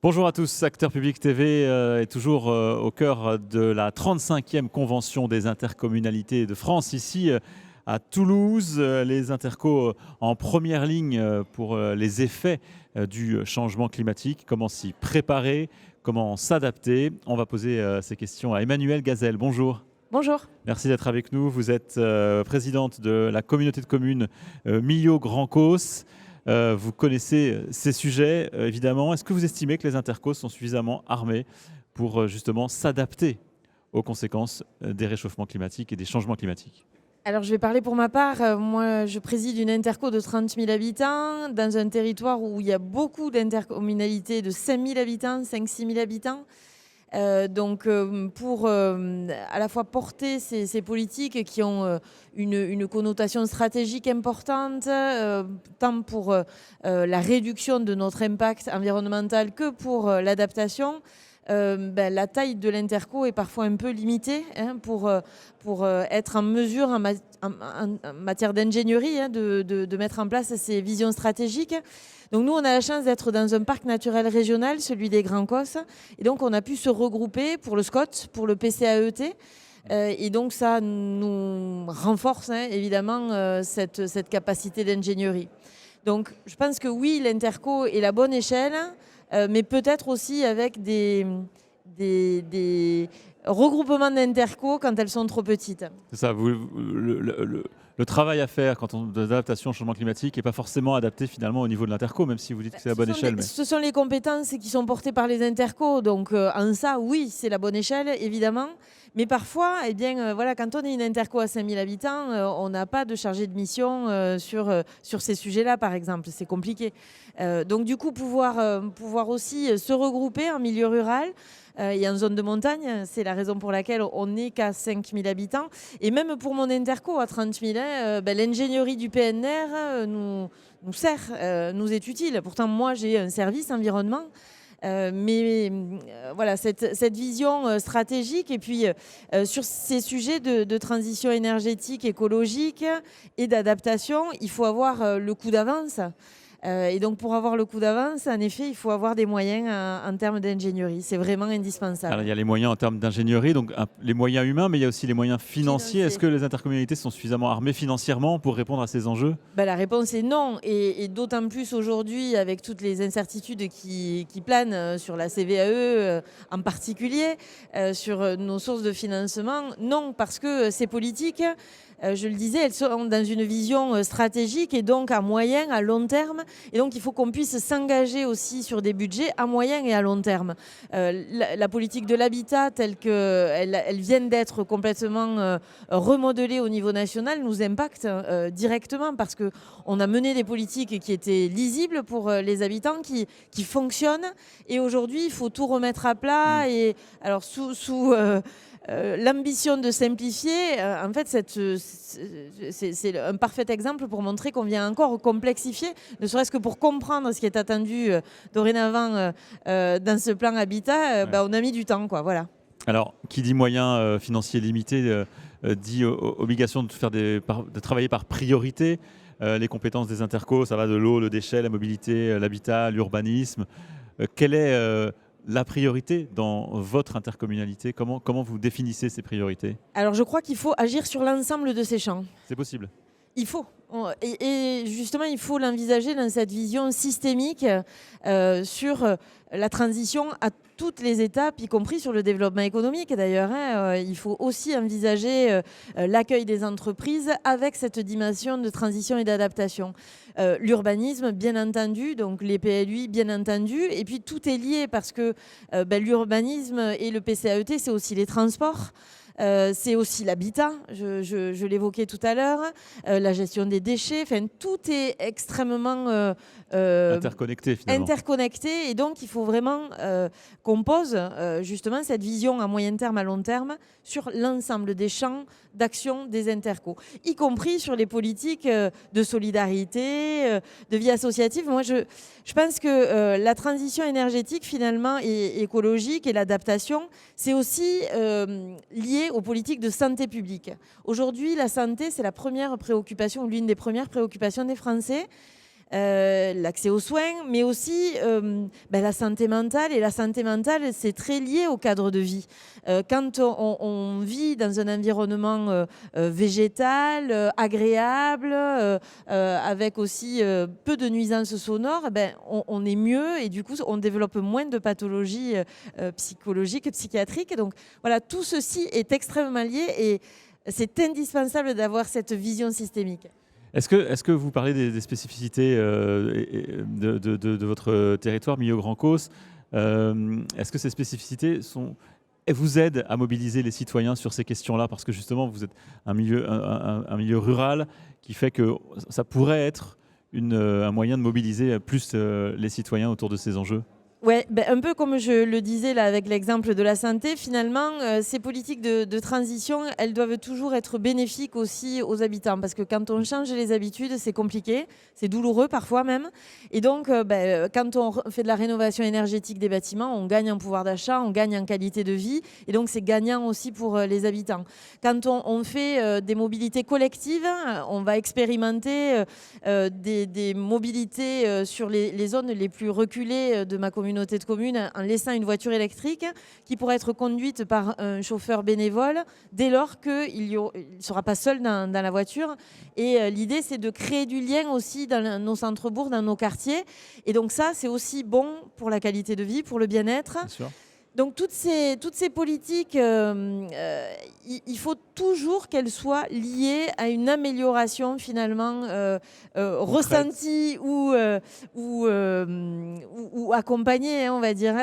Bonjour à tous, Acteurs Publics TV est toujours au cœur de la 35e convention des intercommunalités de France, ici à Toulouse. Les intercos en première ligne pour les effets du changement climatique, comment s'y préparer, comment s'adapter. On va poser ces questions à Emmanuelle Gazelle. Bonjour. Bonjour. Merci d'être avec nous. Vous êtes présidente de la communauté de communes Millau-Grand-Causse. Vous connaissez ces sujets, évidemment. Est-ce que vous estimez que les intercos sont suffisamment armés pour justement s'adapter aux conséquences des réchauffements climatiques et des changements climatiques ? Alors, je vais parler pour ma part. Moi, je préside une interco de 30 000 habitants dans un territoire où il y a beaucoup d'intercommunalités de 5 000 habitants, 5-6 000 habitants. Pour à la fois porter ces politiques qui ont une connotation stratégique importante, tant pour la réduction de notre impact environnemental que pour l'adaptation, la taille de l'interco est parfois un peu limitée pour être en mesure en matière d'ingénierie de mettre en place ces visions stratégiques. Donc nous, on a la chance d'être dans un parc naturel régional, celui des Grands Causses. Et donc, on a pu se regrouper pour le SCOT, pour le PCAET. Et donc, ça nous renforce évidemment cette capacité d'ingénierie. Donc, je pense que oui, l'interco est la bonne échelle, mais peut-être aussi avec des regroupements d'interco quand elles sont trop petites. C'est ça, le travail à faire quand on d'adaptation au changement climatique n'est pas forcément adapté finalement au niveau de l'interco, même si vous dites que c'est la bonne échelle. Ce sont les compétences qui sont portées par les intercos, donc en ça, oui, c'est la bonne échelle, évidemment. Mais parfois, quand on est une interco à 5 000 habitants, on n'a pas de chargé de mission sur ces sujets-là, par exemple. C'est compliqué. Donc du coup, pouvoir aussi se regrouper en milieu rural, et en zone de montagne, c'est la raison pour laquelle on n'est qu'à 5 000 habitants. Et même pour mon interco à 30 000, l'ingénierie du PNR nous sert, nous est utile. Pourtant, moi, j'ai un service environnement. Voilà, cette vision stratégique et puis sur ces sujets de transition énergétique, écologique et d'adaptation, il faut avoir le coup d'avance. Et donc, pour avoir le coup d'avance, en effet, il faut avoir des moyens en termes d'ingénierie. C'est vraiment indispensable. Alors, il y a les moyens en termes d'ingénierie, donc les moyens humains, mais il y a aussi les moyens financiers. Est-ce que les intercommunalités sont suffisamment armées financièrement pour répondre à ces enjeux ? La réponse est non. Et d'autant plus aujourd'hui, avec toutes les incertitudes qui planent sur la CVAE en particulier, sur nos sources de financement, non, parce que ces politiques, je le disais, elles sont dans une vision stratégique et donc à moyen, à long terme. Et donc, il faut qu'on puisse s'engager aussi sur des budgets à moyen et à long terme. La politique de l'habitat, telle qu'elle vient d'être complètement remodelée au niveau national, nous impacte directement parce qu'on a mené des politiques qui étaient lisibles pour les habitants, qui fonctionnent. Et aujourd'hui, il faut tout remettre à plat. Et alors, sous l'ambition de simplifier, en fait, c'est un parfait exemple pour montrer qu'on vient encore complexifier, ne serait-ce que pour comprendre ce qui est attendu dorénavant dans ce plan habitat. On a mis du temps, quoi. Voilà. Alors, qui dit moyens financiers limités dit obligation de travailler par priorité. Les compétences des intercos, ça va de l'eau, le déchet, la mobilité, l'habitat, l'urbanisme. Quelle est la priorité dans votre intercommunalité ? Comment vous définissez ces priorités ? Alors, je crois qu'il faut agir sur l'ensemble de ces champs. C'est possible ? Il faut. Et justement, il faut l'envisager dans cette vision systémique sur la transition à toutes les étapes, y compris sur le développement économique d'ailleurs. Il faut aussi envisager l'accueil des entreprises avec cette dimension de transition et d'adaptation. L'urbanisme, bien entendu, donc les PLUI, bien entendu. Et puis tout est lié parce que l'urbanisme et le PCAET, c'est aussi les transports. C'est aussi l'habitat, je l'évoquais tout à l'heure, la gestion des déchets, tout est extrêmement interconnecté finalement. Interconnecté, et donc il faut vraiment qu'on pose justement cette vision à moyen terme, à long terme, sur l'ensemble des champs d'action des intercos, y compris sur les politiques de solidarité, de vie associative. Moi, je pense que la transition énergétique finalement et écologique et l'adaptation, c'est aussi lié aux politiques de santé publique. Aujourd'hui, la santé, c'est la première préoccupation, ou l'une des premières préoccupations des Français. l'accès aux soins, mais aussi la santé mentale. Et la santé mentale, c'est très lié au cadre de vie. Quand on vit dans un environnement végétal, agréable, avec aussi peu de nuisances sonores, on est mieux et du coup, on développe moins de pathologies psychologiques, psychiatriques. Donc voilà, tout ceci est extrêmement lié et c'est indispensable d'avoir cette vision systémique. Est-ce que vous parlez des spécificités de votre territoire, Millau-Grand-Causse? Est-ce que ces spécificités vous aident à mobiliser les citoyens sur ces questions-là? Parce que justement, vous êtes un milieu rural qui fait que ça pourrait être un moyen de mobiliser plus les citoyens autour de ces enjeux. Oui, un peu comme je le disais là avec l'exemple de la santé, finalement, ces politiques de transition, elles doivent toujours être bénéfiques aussi aux habitants. Parce que quand on change les habitudes, c'est compliqué, c'est douloureux parfois même. Et donc, quand on fait de la rénovation énergétique des bâtiments, on gagne en pouvoir d'achat, on gagne en qualité de vie. Et donc, c'est gagnant aussi pour les habitants. Quand on fait des mobilités collectives, on va expérimenter des mobilités sur les zones les plus reculées de ma communauté de communes en laissant une voiture électrique qui pourrait être conduite par un chauffeur bénévole dès lors qu'il ne sera pas seul dans la voiture. Et l'idée, c'est de créer du lien aussi dans nos centres-bourgs, dans nos quartiers. Et donc ça, c'est aussi bon pour la qualité de vie, pour le bien-être. Bien sûr. Donc toutes ces politiques, il faut toujours qu'elles soient liées à une amélioration finalement ressentie ou accompagnée, on va dire.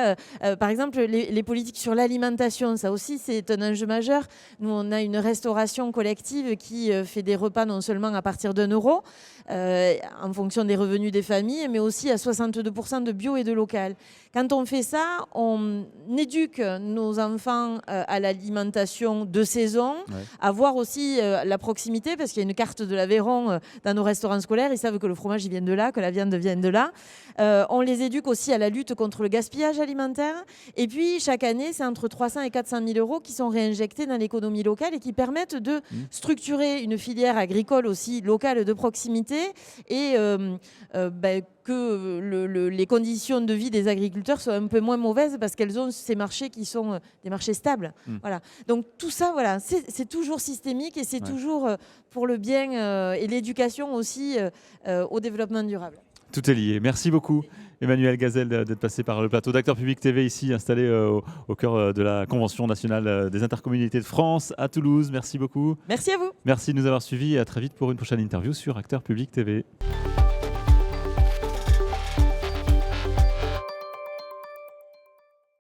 Par exemple, les politiques sur l'alimentation, ça aussi c'est un enjeu majeur. Nous, on a une restauration collective qui fait des repas non seulement à partir d'1 € en fonction des revenus des familles, mais aussi à 62% de bio et de local. Quand on fait ça, on éduque nos enfants à l'alimentation de saison, à voir aussi la proximité, parce qu'il y a une carte de l'Aveyron dans nos restaurants scolaires. Ils savent que le fromage il vient de là, que la viande vient de là. On les éduque aussi à la lutte contre le gaspillage alimentaire. Et puis, chaque année, c'est entre 300 et 400 000 € qui sont réinjectés dans l'économie locale et qui permettent de structurer une filière agricole aussi locale de proximité et que les conditions de vie des agriculteurs soient un peu moins mauvaises parce qu'elles ont ces marchés qui sont des marchés stables. Voilà. Donc tout ça, voilà, c'est toujours systémique et c'est toujours pour le bien et l'éducation aussi au développement durable. Tout est lié. Merci beaucoup, Emmanuelle Gazel, d'être passée par le plateau d'Acteurs Publics TV, ici installé au cœur de la Convention nationale des intercommunalités de France à Toulouse. Merci beaucoup. Merci à vous. Merci de nous avoir suivis et à très vite pour une prochaine interview sur Acteurs Publics TV.